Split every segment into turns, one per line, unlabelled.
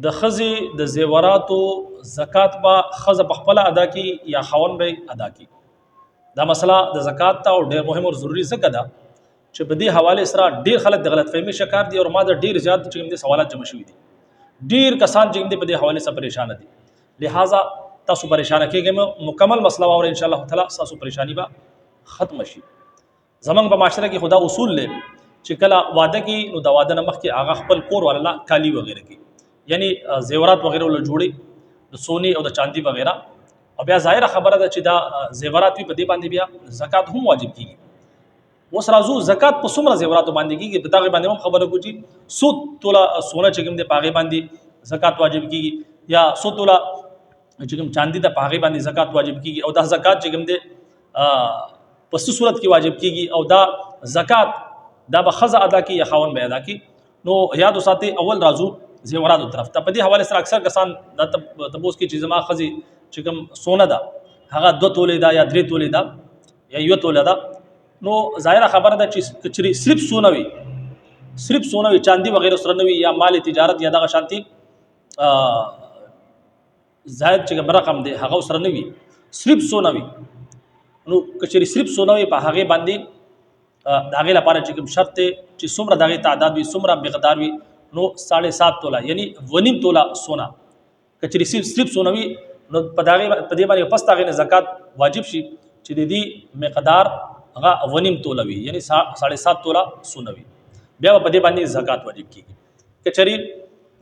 د ښځې د زیوراتو زکات به ښځه په خپله ادا کی یا خاوند به ادا کی. دا مسله د زکات ته او ډېر مهم او ضروری ځکه ده چې په دې حواله سره ډېر خلک د غلط فهمي شکار دي او ما د ډېر زیات چې کوم دي سوالات جمع شوي دي. ډېر کسان چې کوم دي په دې حواله سره پریشان دي. لہذا تاسو پریشان کېږئ، مکمل مسله واورئ، ان شاء الله تعالی تاسو پریشانی به ختم شي. زمنګ په معاشره کې خدا اصول لري چې کله واده کې نو د واده نه مخکې هغه خپل کور ولا کالی وغیرہ کې یعنی زیورات وغیرہ ول جوړي د سونی او د چاندي وغیرہ، او بیا ظاهره خبره ده چې دا زیورات په دې باندې بیا زکات هم واجب کیږي. اوس راځو زکات په څومره زیوراتو باندې کیږي، په دغه باندې هم خبره کوو چې 100 توله سونه چې کوم دی پاغه باندې زکات واجب کیږي یا 100 توله چې کوم چاندي د پاغه باندې زکات واجب کیږي، او دا زکات چې کوم دی په څه صورت کې واجب کیږي، او دا زکات دا به خزه ادا کی یا خاون به ادا کی. نو یاد وساتئ اول راځو زیوراتو طرف ته. په دې حواله سره اکثر کسان د تبوس کې چې زما خزي چې کوم سونه ده هغه 2 تولې ده یا 3 تولې ده یا 1 توله ده، نو ظاهره خبره ده چې کچري صرف سونه وي چاندي وغیرہ سره نه وي یا مال تجارت یا دغه شانتي زائد چې رقم دی هغه سره نه وي، صرف سونه وي، نو کچري صرف سونه وي په هغه باندې د هغه لپاره چې کوم شرط چې څومره دغه تعداد وي څومره مقدار وي نو 7.5 توله یعنی 1.5 توله سونه کچري صرف سونه وي، نو په دې باندې پس تاغه زکات واجب شي چې د دې مقدار هغه 1.5 توله وي یعنی 7.5 توله سونه وي، بیا په دې باندې زکات واجب کیږي. کچري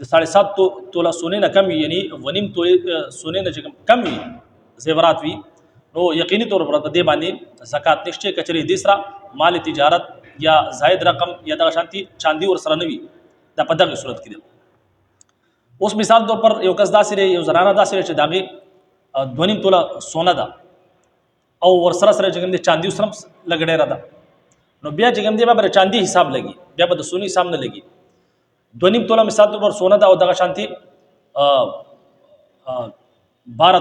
د 7.5 توله سونه نه کم یعنی 1.5 توله سونه نه کم وي زیورات وي، نو یقیني طور پر په دې باندې زکات نشته. کچري د سره مال تجارت یا زائد رقم یا د شانتي چاندي ور سره نه وي، دا په دغه صورت کې ده. اوس مثال طور پر یو کس داسې یو زنانه داسې چې داغه 2.5 توله سونه ده او ور سره چې کوم دي چاندي سره لګډه را ده، نو بیا چې کوم دي به چاندي حساب لګي، بیا به د سونی حساب نه لګي. 2.5 توله مثال طور پر سونه ده او دغه شانتي 12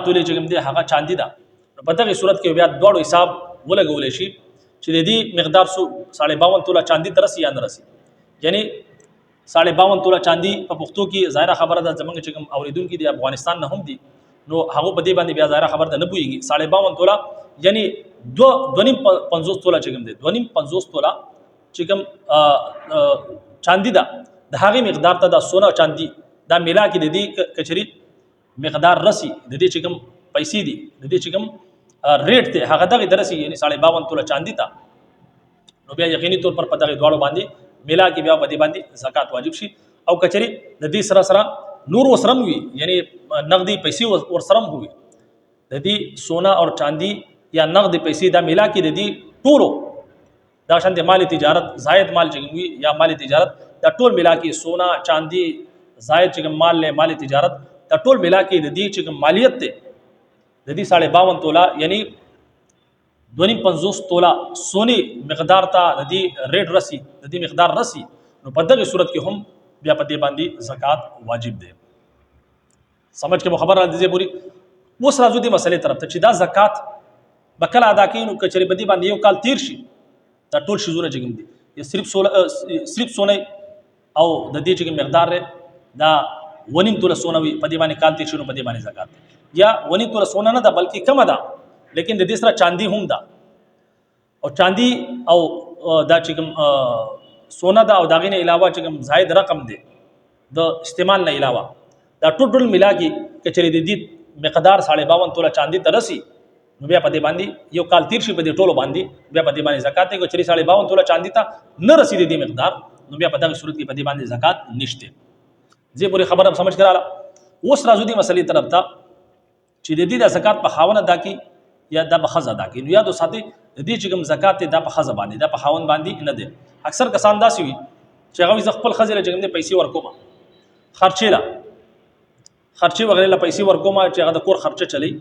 توله چې کوم دي هغه چاندي ده، په دغه صورت کې بیا دوړو حساب ولګول شي چې د دې مقدار 52 توله چاندي ترسي یا نه رسي. یعنی 52 توله چاندي په پښتو کې ظاهره خبره ده زمونږ چې کوم اوریدونکو د افغانستان نه هم دي، نو هغه په دې باندې بیا ظاهره خبره ده نه پويږي. 52 توله یعنی 2.50 توله چې کوم دي 2.50 توله چې کوم چاندي ده د هغه مقدار ته د سونه چاندي دا ملا کې د دې کچري مقدار رسي، د دې چې کوم پیسې دي د دې چې کوم ریټ ته هغه دغه درسي یعنی 52 توله چاندي ته، نو بیا یقیني طور پر پدغه دواړو باندې ملا کې بیا په دې باندې زکات واجب شي. او کچري د دې سره نور وسرم وي یعنی نقدي پیسې ورسرم وي، د دې سونا او چاندي یا نقدي پیسې دا ملا کې د دې ټولو دا شانته مال تجارت زائد مال چې وي یا مال تجارت دا ټول ملا کې سونا چاندي زائد چې مال له مال تجارت دا ټول ملا کې د دې چې مالیت ته د دې 52 توله یعنی 2.50 توله سونی مقدار ته د دې ریټ رسی د دې مقدار رسی، نو په دغه صورت کې هم بیا په دې باندې زکات واجب دی. سمجھ کې خبر را دي پوری. اوس راځو دې مسلې طرف ته چې دا زکات بکله ادا کین، نو کچري بدی باندې یو کال تیر شي دا ټول شزونه چې کوم دي یا صرف سونه او د دې چې مقدار دا 1.5 توله سونه وي، په دې باندې کال تیر شي، نو په دې باندې زکات یا 1.5 توله سونه نه ده بلکې کم ده، لیکن د دې سره چاندي هم ده او چاندي او دا چې کوم سونه ده او داغې نه علاوه چې کوم زائد رقم دی د استعمال نه علاوه دا ټول ملا کې کچري د دې مقدار 52 توله چاندي ترسي، نو بیا په دې باندې یو کال تیر شي په دې ټولو باندې بیا په دې باندې زکات دی. کچري 52 توله چاندي ته نه رسیدي دې مقدار، نو بیا په دغه صورت کې په دې باندې زکات نشته. زه پوری خبره سمجھ کړه. اوس راځو دې مسلې طرف ته چې د دې د زکات په خاون ادا کی یا د بخزه ادا کی. نو یاد وساتئ د دې چې کوم زکات د په خزه باندې د په خاون باندې نه دی. اکثر کسان داسي وي چې هغه خپل خزه له جنګ پیسې ورکوم خرچه وغیرہ له پیسې ورکوم چې هغه د کور خرچه چلی،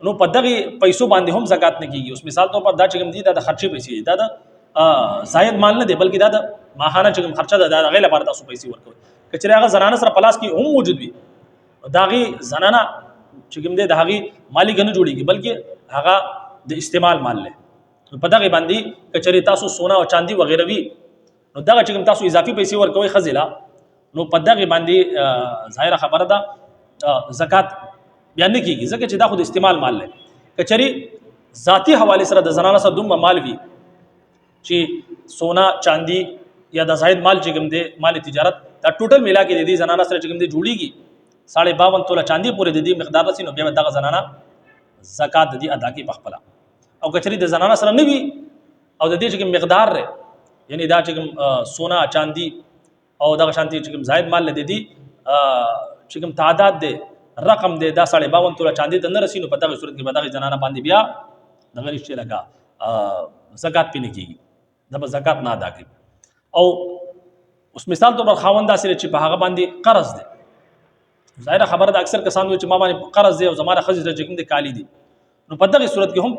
نو په دغه پیسو باندې هم زکات نه کیږي. اوس مثال طور پر دا چې کوم دي د خرچه پیسې دا د زائد مال نه دی بلکې دا د ماهانه چې کوم خرچه ده دا غیر لپاره تاسو پیسې ورکوي. کچره هغه زنانه سره پلاس کې هم موجود وي، داغي زنانه چې کوم دي د هغه مالی غنه جوړیږي بلکې هغه د استعمال مال له. په دغه باندې کچره تاسو سونا او چاندي وغیرہ وي، نو دغه چې کوم تاسو اضافي پیسې ورکوي خزله، نو په دغه باندې ظاهره خبره ده زکات بیا نه کیږي، ځکه چې دا خو د استعمال مال دی. کچری ذاتی حواله سره د زنانه سره دومره مال وي چې سونا چاندي یا د زاید مال چې کوم دی مال تجارت دا ټوټل ملا کې د دې زنانه سره چې کوم دی جوړیږي 52.5 توله چاندي پورې د دې مقدار رسي، نو بیا دغه زنانه زکات د دې ادا کوي په خپل. او کچری د زنانه سره نه وي او د دې چې کوم مقدار لري، یعنی دا چې کوم سونا چاندي او دغه شانتي چې کوم زاید مال لدی چې کوم تعداد دی رقم دی دا 52 توله چاندي ته نه رسي، نو په دغه صورت کې به دغه زنانه باندې بیا دغه رښتیا لګا زکات پې نه کیږي، دا به زکات نه ادا کوي. او اوس مثال طور پر خاوند داسې چې په هغه باندې قرض دی، ظاهره خبره ده اکثر کسان وي چې ما باندې قرض دی او زماره خزې ته چې کوم دی کالی دی، نو په دغه صورت کې هم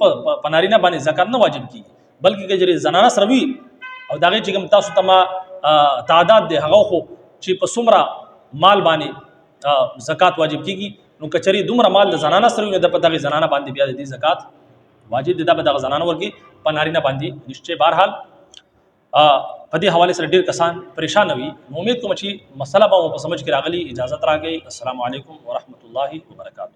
په نارینه باندې زکات نه واجب کیږي، بلکې کجري زنانه سره وي او دغه چې کوم تاسو ته ما تعداد دی هغه خو چې په څومره مال باندې زکات واجب کیږي، نو کچری دومره مال د زنانه سره وي نو د په دغه زنانه باندې بیا د دې زکات واجب دي، دا به دغه زنانه ورکی په نارینه باندې نشته. بهرحال په دې حواله سره ډیر کسان پریشان وي، امید کوم چې مسله به په سمجھ کې راغلي. اجازه راکړئ. السلام علیکم ورحمت الله وبرکاته.